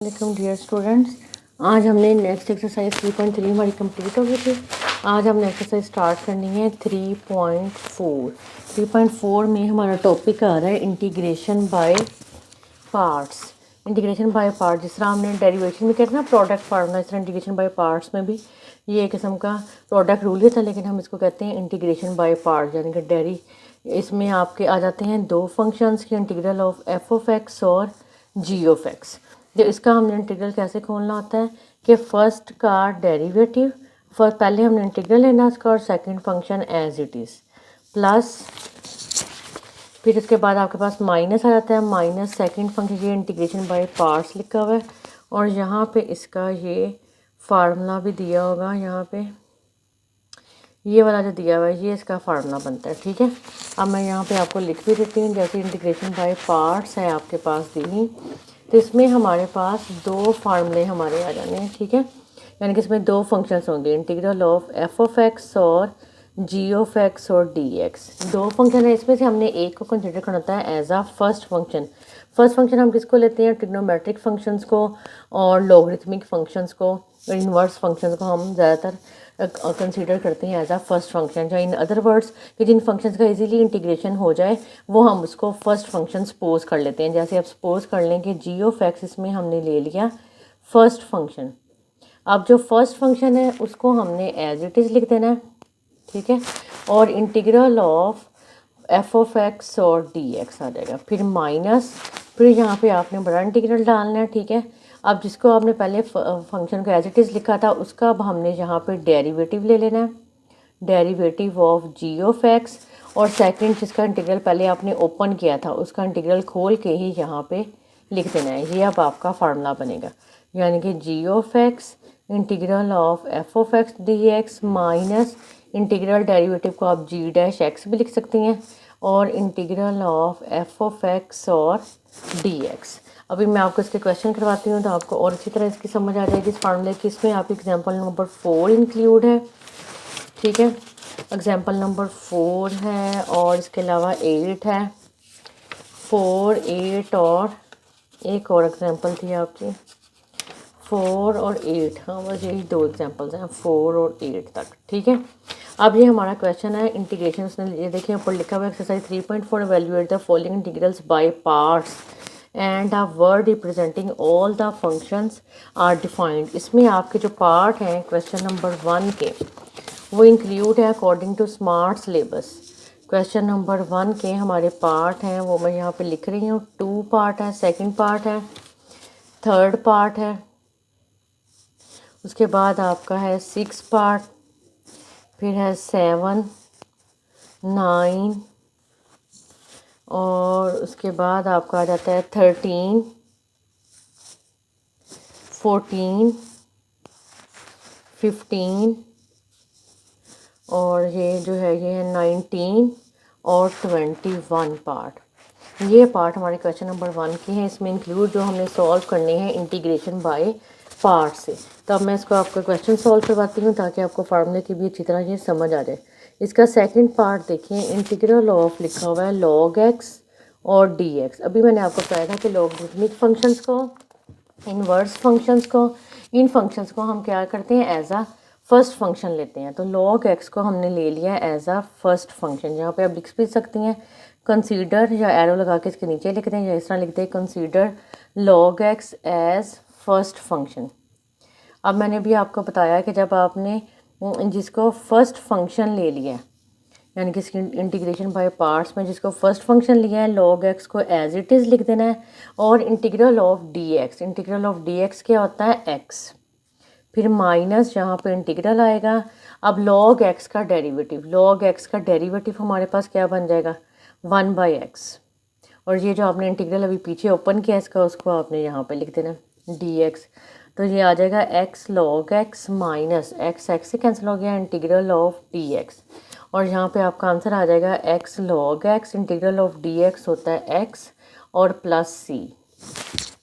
Welcome dear students. आज हमने next exercise 3.3 हमारी कंप्लीट हो गई थी। आज हमने एक्सरसाइज स्टार्ट करनी है 3.4। 3.4 में हमारा टॉपिक आ रहा है integration by parts. Integration by part जिस तरह हमने डेरिवेशन में कहते हैं ना प्रोडक्ट फार्मूला, इस तरह इंटीग्रेशन बाय पार्ट्स में भी ये एक किस्म का प्रोडक्ट रूल ही था, लेकिन हम इसको कहते हैं इंटीग्रेशन बाय पार्ट, यानी कि इसमें आपके आ जाते हैं दो फंक्शंस के integral of f of x और जी ऑफ एक्स। तो इसका हमने इंटीग्रल कैसे खोलना होता है कि फर्स्ट का डेरिवेटिव पहले हमने इंटीग्रल लेना इसका, और second function as it is plus, फिर इसके बाद आपके पास माइनस आ जाता है, माइनस सेकंड फंक्शन, ये इंटीग्रेशन बाय पार्ट्स लिखा हुआ है। और यहाँ पे इसका ये फार्मूला भी दिया होगा, यहाँ पे ये वाला जो दिया हुआ है ये इसका फार्मूला बनता है। ठीक है, अब मैं यहाँ पे आपको लिख भी देती हूँ। जैसे इंटीग्रेशन बाय पार्ट्स है आपके पास दी हुई, तो इसमें हमारे पास दो फार्मूले हमारे आ जाने हैं। ठीक है, यानी कि इसमें दो फंक्शंस होंगे, integral of f of x और जी ऑफ एक्स और डी एक्स। दो फंक्शन है, इसमें से हमने एक को कंसिडर करना होता है as a first function. First function हम किसको लेते हैं? ट्रिग्नोमेट्रिक फंक्शंस को और लॉगरिथमिक फंक्शंस को और इनवर्स फंक्शंस को हम ज़्यादातर कंसीडर करते हैं एज अ फर्स्ट फंक्शन। या इन अदर वर्ड्स कि जिन फंक्शंस का इजीली इंटीग्रेशन हो जाए वो हम उसको फर्स्ट फंक्शन सपोज कर लेते हैं। जैसे आप सपोज कर लें कि जी ऑफ एक्स, इसमें हमने ले लिया फर्स्ट फंक्शन। अब जो फर्स्ट फंक्शन है उसको हमने एज इट इज़ लिख देना है। ठीक है, और integral of f of x और डी एक्स आ जाएगा, फिर माइनस, फिर यहाँ पे आपने बड़ा इंटीग्रल डालना है। ठीक है, अब जिसको आपने पहले फंक्शन को एज इट इज़ लिखा था उसका अब हमने यहाँ पे डेरिवेटिव ले लेना है, derivative of G of x, और सेकंड जिसका इंटीग्रल पहले आपने ओपन किया था उसका इंटीग्रल खोल के ही यहाँ पे लिख देना है। ये अब आपका फार्मूला बनेगा, यानी कि G of x integral of f of x d x minus integral derivative को आप जी डैश एक्स भी लिख सकती हैं, और integral of f of x और डी एक्स। अभी मैं आपको इसके क्वेश्चन करवाती हूँ तो आपको और अच्छी तरह इसकी समझ आ जाएगी इस फार्मूले की। इसमें आप एग्जांपल नंबर 4 इंक्लूड है। ठीक है, एग्जांपल नंबर 4 है और इसके अलावा 8 है, 4, 8 और एक और एग्जांपल थी आपकी 4 और 8। हाँ, बस यही दो एग्जांपल्स हैं, 4 और 8 तक। ठीक है, अब ये हमारा क्वेश्चन है इंटीग्रेशन। उसने ये देखिए ऊपर लिखा हुआ है exercise 3.4 evaluate the following integrals by parts and a word representing all the functions are defined. इसमें आपके जो पार्ट हैं क्वेश्चन नंबर 1 के वो इंक्लूड है according to smart syllabus. Question number 1 के हमारे पार्ट हैं वो मैं यहाँ पे लिख रही हूँ। 2 पार्ट है, सेकंड पार्ट है, थर्ड पार्ट है, उसके बाद आपका है 6 पार्ट, फिर है 7, 9 और उसके बाद आपका आ जाता है 13, 14, 15 और ये जो है ये है 19 और 21 पार्ट। ये पार्ट हमारे क्वेश्चन नंबर 1 के हैं। इसमें इंक्लूड जो हमने सॉल्व करने हैं इंटीग्रेशन बाय पार्ट से। तो अब मैं इसको आपका क्वेश्चन सॉल्व करवाती हूँ ताकि आपको फार्मूले की भी अच्छी तरह ये समझ आ जाए। इसका सेकंड पार्ट देखिए, इंटीग्रल ऑफ लिखा हुआ है लॉग एक्स और डी एक्स। अभी मैंने आपको बताया था कि लॉगरिथमिक फंक्शंस को, इनवर्स फंक्शंस को, इन फंक्शंस को हम क्या करते हैं एज अ फर्स्ट फंक्शन लेते हैं। तो लॉग एक्स को हमने ले लिया एज अ फर्स्ट फंक्शन। यहाँ पे आप लिख भी सकती हैं कंसीडर, या एरो लगा के इसके नीचे लिख दें, या इस तरह लिखते हैं consider log x as first function. अब मैंने भी आपको बताया कि जब आपने जिसको फर्स्ट फंक्शन ले लिया है, यानी कि इसकी इंटीग्रेशन बाय पार्ट्स में जिसको फर्स्ट फंक्शन लिया है लॉग एक्स को एज इट इज़ लिख देना है, और integral of D x, integral of D x क्या होता है एक्स, फिर माइनस यहाँ पे इंटीग्रल आएगा। अब लॉग एक्स का डेरिवेटिव, लॉग एक्स का डेरिवेटिव हमारे पास क्या बन जाएगा 1/x, और ये जो आपने इंटीग्रल अभी पीछे ओपन किया इसका उसको आपने यहाँ पे लिख देना dx। तो ये आ जाएगा x log x minus x, x से कैंसिल हो गया, इंटीग्रल ऑफ dx, और यहाँ पे आपका आंसर आ जाएगा x log x, integral of dx होता है x और प्लस c।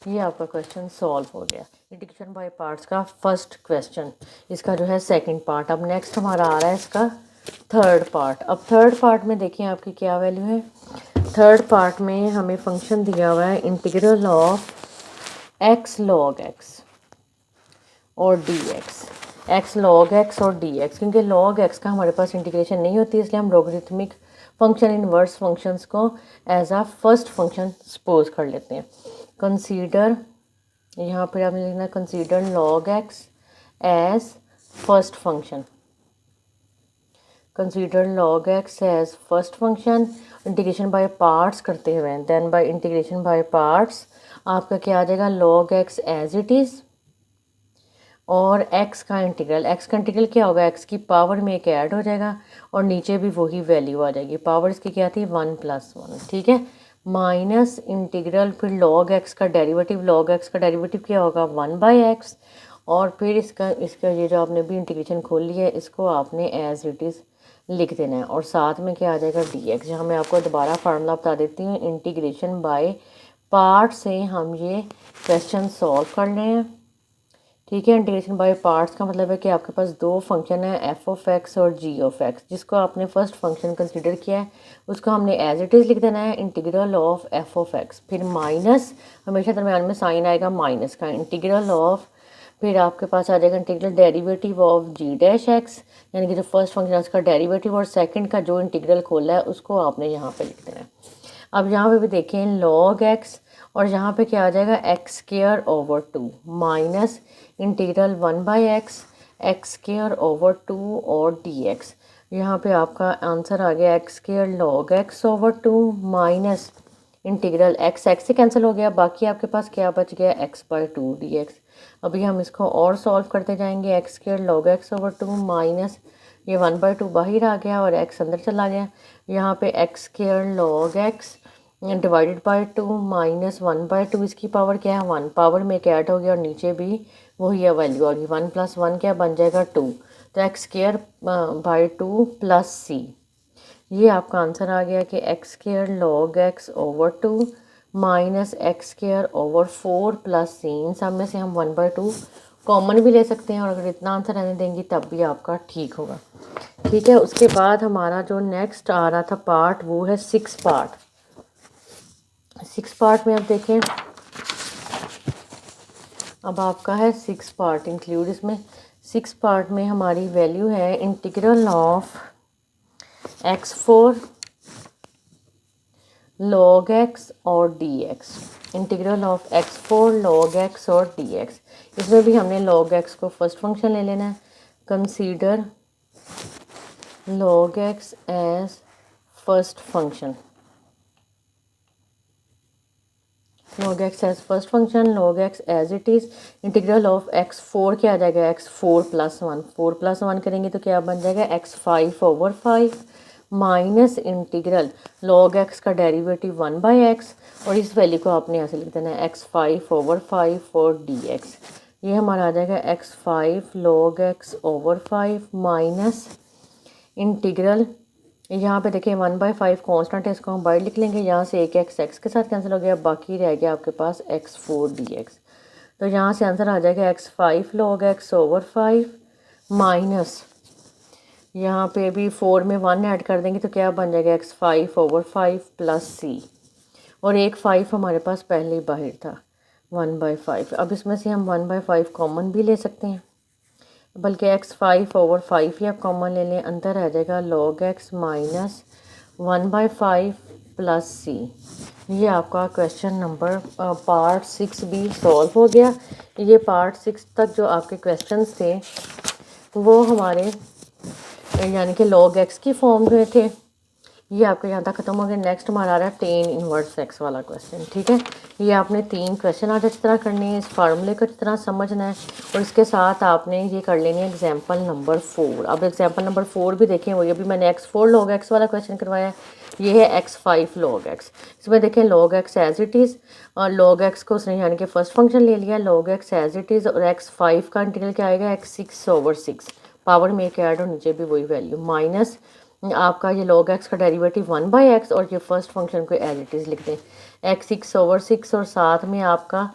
ये आपका क्वेश्चन सॉल्व हो गया, इंटीग्रेशन बाय पार्ट्स का फर्स्ट क्वेश्चन। इसका जो है सेकंड पार्ट। अब नेक्स्ट हमारा आ रहा है इसका थर्ड पार्ट। अब थर्ड पार्ट में देखिए आपकी क्या वैल्यू है। थर्ड पार्ट में हमें फंक्शन दिया हुआ है integral of x log x और डी एक्स लॉग एक्स और डी एक्स, क्योंकि लॉग एक्स का हमारे पास इंटीग्रेशन नहीं होती, इसलिए हम लॉगरिथमिक फंक्शन इनवर्स फंक्शंस को as a first function suppose कर लेते हैं। कंसीडर, यहाँ पर आपने लिखना consider log x as first function, consider log x as first function. Integration by parts करते हुए then by integration by parts आपका क्या आ जाएगा, log x as it is और एक्स का इंटीग्रल क्या होगा, एक्स की पावर में एक ऐड हो जाएगा और नीचे भी वही वैल्यू आ जाएगी। पावर इसकी क्या थी, 1+1, ठीक है, माइनस इंटीग्रल, फिर लॉग एक्स का डेरिवेटिव, लॉग एक्स का डेरिवेटिव क्या होगा, 1/x, और फिर इसका ये जो आपने भी इंटीग्रेशन खोल लिया है इसको आपने एज इट इज़ लिख देना है, और साथ में क्या आ जाएगा, डी एक्स। जहाँ मैं आपको दोबारा फार्मूला बता देती हूँ, इंटीग्रेशन बाय पार्ट से हम ये क्वेश्चन सॉल्व कर रहे हैं, ठीक है। इंटीग्रेशन बाय पार्ट्स का मतलब है कि आपके पास दो फंक्शन है, एफ ऑफ एक्स और जी ऑफ एक्स, जिसको आपने फर्स्ट फंक्शन कंसीडर किया है उसको हमने एज इट इज़ लिख देना है, integral of f of x, फिर माइनस, हमेशा दरम्यान में साइन आएगा माइनस का, इंटीग्रल ऑफ, फिर आपके पास आ जाएगा integral derivative of G dash x, यानी कि जो फर्स्ट फंक्शन है उसका डेरिवेटिव, और सेकंड का जो इंटीग्रल खोला है उसको आपने यहाँ पे लिख देना है। अब यहाँ पे भी देखें लॉग एक्स, और यहाँ पे क्या आ जाएगा, x square over 2 minus integral 1/x x square over 2 और डी एक्स। यहाँ पे आपका आंसर आ गया x square log x over 2 minus integral x से कैंसिल हो गया, बाकी आपके पास क्या बच गया, x/2 dx। अभी हम इसको और सॉल्व करते जाएंगे, x square log x over 2 minus ये 1/2 बाहर आ गया और x अंदर चला गया, यहाँ पे x square log x divided by 2 minus 1/2, इसकी पावर क्या है, 1, पावर में एक ऐड हो गया और नीचे भी वही है वैल्यू आ गई, 1+1 क्या बन जाएगा 2, तो x square by 2 plus c, ये आपका आंसर आ गया कि x square log x over 2 minus x square over 4 plus c, इन सब में से हम 1/2 कॉमन भी ले सकते हैं, और अगर इतना आंसर रहने देंगी तब भी आपका ठीक होगा, ठीक है। उसके बाद हमारा जो नेक्स्ट आ रहा था पार्ट वो है 6 पार्ट। 6 पार्ट में आप देखें, अब आपका है 6 पार्ट इंक्लूड, इसमें 6 पार्ट में हमारी वैल्यू है integral of x4 log x और dx, integral of x4 log x और dx। इसमें भी हमने log x को फर्स्ट फंक्शन ले लेना है, consider log x as first function, log x as first function, log x as it is, integral of x4 क्या आ जाएगा, x4+1, 4+1 करेंगे तो क्या बन जाएगा, x5 over 5 minus integral log x का डेरिवेटिव 1/x, और इस वैल्यू को आपने यहाँ से लिख देना है x5 ओवर 5 फॉर dx, ये हमारा आ जाएगा x5 log x over 5 minus integral, यहाँ पे देखिए 1/5 कांस्टेंट है, इसको हम बाहर लिख लेंगे, यहाँ से एक x के साथ कैंसिल हो गया, बाकी रह गया आपके पास x4 dx, तो यहाँ से आंसर आ जाएगा x5 log x over 5 minus, यहाँ पे भी 4 में 1 ऐड कर देंगे तो क्या बन जाएगा, x5 ओवर 5 प्लस सी, और एक 5 हमारे पास पहले ही बाहर था 1/5। अब इसमें से हम 1/5 कॉमन भी ले सकते हैं, बल्कि x5 ओवर 5 ही आप कॉमन ले लें, अंदर आ जाएगा log x minus 1/5 plus c. ये आपका क्वेश्चन नंबर पार्ट 6 भी सॉल्व हो गया। ये पार्ट 6 तक जो आपके क्वेश्चंस थे वो हमारे यानी कि log x की फॉर्म में थे, ये आपके यहाँ तक खत्म हो गया। नेक्स्ट हमारा आ रहा है tan इनवर्स x वाला क्वेश्चन, ठीक है। ये आपने 3 क्वेश्चन आज अच्छी तरह करने हैं, इस फार्मूले को अच्छी तरह समझना है, और इसके साथ आपने ये कर लेनी है एग्जाम्पल नंबर 4। अब एग्जाम्पल नंबर 4 भी देखें, वही अभी मैंने x4 log x वाला क्वेश्चन करवाया है, ये है x5 log x। इसमें देखें log x as it is, और log x को उसने यानी कि फर्स्ट फंक्शन ले लिया, log x as it is, और x5 का इंटीग्रल क्या आएगा, x6 ओवर 6, पावर में एक ऐड और नीचे भी वही वैल्यू, माइनस आपका ये log x का डेरिवेटिव 1/x, और ये फर्स्ट फंक्शन को एज इट इज़ लिख दें x6 ओवर 6, और साथ में आपका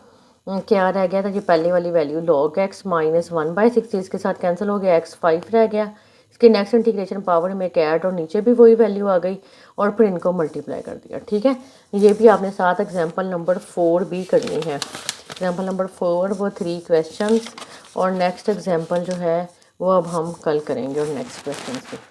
क्या रह गया था, ये पहले वाली वैल्यू log x माइनस 1/6, इसके साथ कैंसिल हो गया, x5 रह गया, इसके नेक्स्ट इंटीग्रेशन पावर में कैट और नीचे भी वही वैल्यू आ गई और फिर इनको मल्टीप्लाई कर दिया। ठीक है, ये भी आपने साथ एग्जांपल नंबर 4 भी करनी है। एग्जांपल नंबर 4 वो 3 क्वेश्चंस और नेक्स्ट एग्जांपल जो है वो अब हम कल करेंगे और नेक्स्ट क्वेश्चन पे।